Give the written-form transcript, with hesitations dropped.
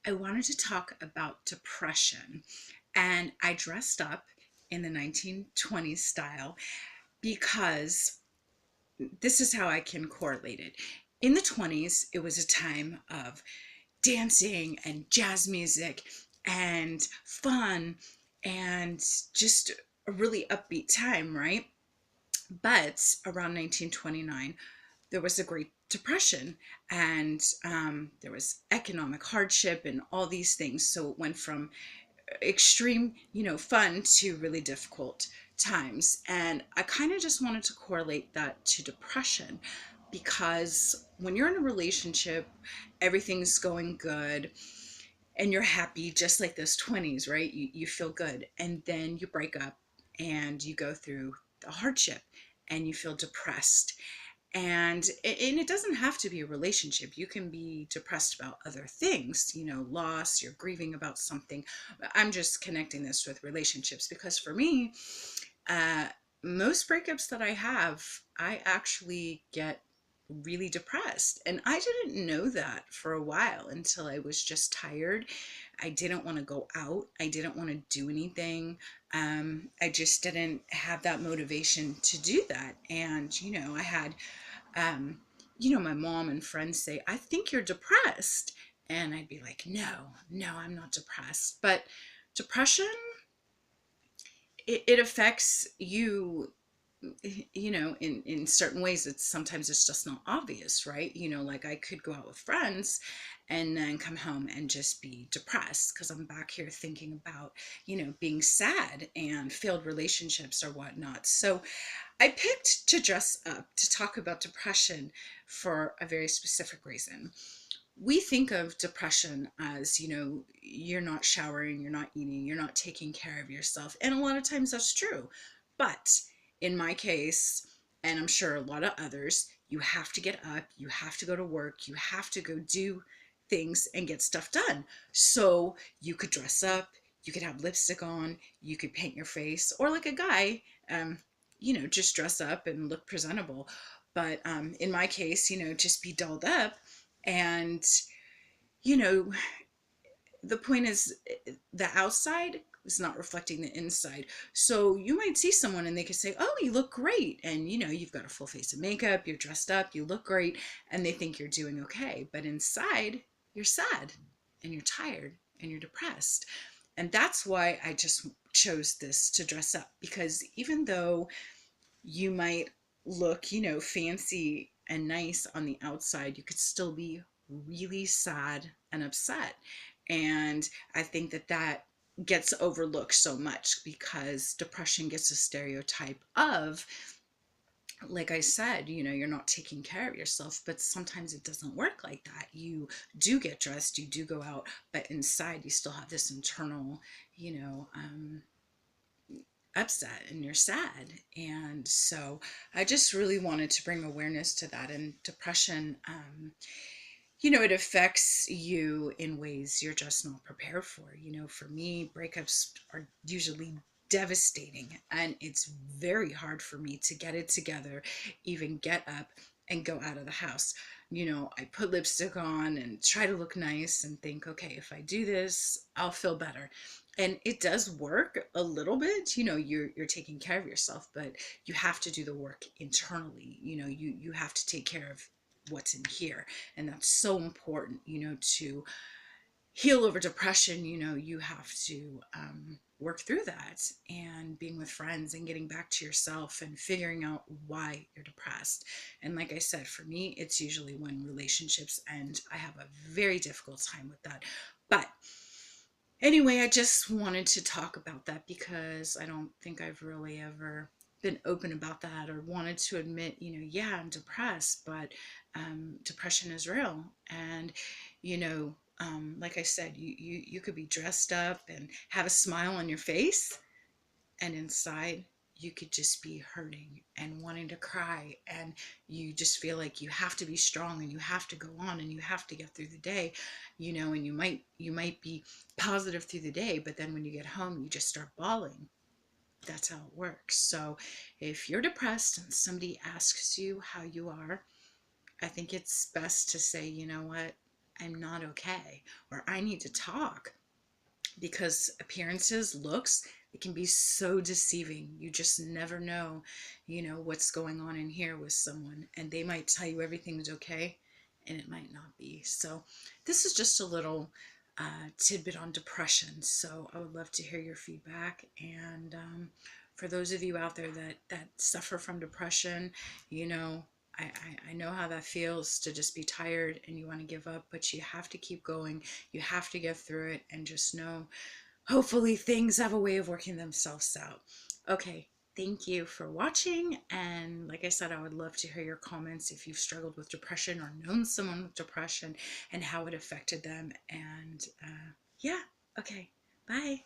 I wanted to talk about depression, and I dressed up in the 1920s style because this is how I can correlate it. In the 20s, it was a time of dancing and jazz music and fun and just a really upbeat time, right? But around 1929, there was a Great Depression, and there was economic hardship and all these things. So it went from extreme, fun to really difficult times. And I kind of just wanted to correlate that to depression because when you're in a relationship, everything's going good and you're happy, just like those 20s, right? You feel good. And then you break up and you go through the hardship and you feel depressed, and it doesn't have to be a relationship. You can be depressed about other things, loss, you're grieving about something. I'm just connecting this with relationships because for me, uh, most breakups that I have, I actually get really depressed. And I didn't know that for a while until I was just tired. I didn't want to go out. I didn't want to do anything. I just didn't have that motivation to do that. And, I had my mom and friends say, I think you're depressed. And I'd be like, no, I'm not depressed. But depression, it affects you, in certain ways. It's just not obvious, right? Like I could go out with friends and then come home and just be depressed because I'm back here thinking about, being sad and failed relationships or whatnot. So I picked to dress up to talk about depression for a very specific reason. We think of depression as, you're not showering, you're not eating, you're not taking care of yourself. And a lot of times that's true. But in my case, and I'm sure a lot of others, you have to get up, you have to go to work, you have to go do things and get stuff done. So you could dress up, you could have lipstick on, you could paint your face, or like a guy, just dress up and look presentable. But in my case, just be dolled up. And, you know, the point is, the outside is not reflecting the inside. So you might see someone and they could say, oh, you look great. And, you've got a full face of makeup, you're dressed up, you look great. And they think you're doing okay. But inside, you're sad and you're tired and you're depressed. And that's why I just chose this to dress up, because even though you might look, fancy and nice on the outside, you could still be really sad and upset. And I think that gets overlooked so much because depression gets a stereotype of, like I said, you're not taking care of yourself, but sometimes it doesn't work like that. You do get dressed, you do go out, but inside you still have this internal, upset and you're sad. And so I just really wanted to bring awareness to that. And depression, it affects you in ways you're just not prepared for. For me, breakups are usually devastating, and it's very hard for me to get it together, even get up and go out of the house. I put lipstick on and try to look nice and think, okay, if I do this, I'll feel better. And it does work a little bit. You're taking care of yourself, but you have to do the work internally. You have to take care of what's in here, and that's so important, to heal over depression. You have to work through that, and being with friends and getting back to yourself and figuring out why you're depressed. And like I said, for me, it's usually when relationships end. I have a very difficult time with that. But anyway, I just wanted to talk about that because I don't think I've really ever been open about that or wanted to admit, yeah, I'm depressed, but depression is real. And, like I said, you could be dressed up and have a smile on your face, and inside you could just be hurting and wanting to cry, and you just feel like you have to be strong and you have to go on and you have to get through the day, and you might be positive through the day, but then when you get home you just start bawling. That's how it works. So if you're depressed and somebody asks you how you are, I think it's best to say, you know what, I'm not okay, or I need to talk, because appearances, looks, it can be so deceiving. You just never know, what's going on in here with someone, and they might tell you everything's okay, and it might not be. So, this is just a little tidbit on depression. So, I would love to hear your feedback. And for those of you out there that suffer from depression, you know, I know how that feels to just be tired and you want to give up, but you have to keep going. You have to get through it, and just know, hopefully things have a way of working themselves out. Okay, thank you for watching. And like I said, I would love to hear your comments if you've struggled with depression or known someone with depression and how it affected them. And yeah, okay, bye.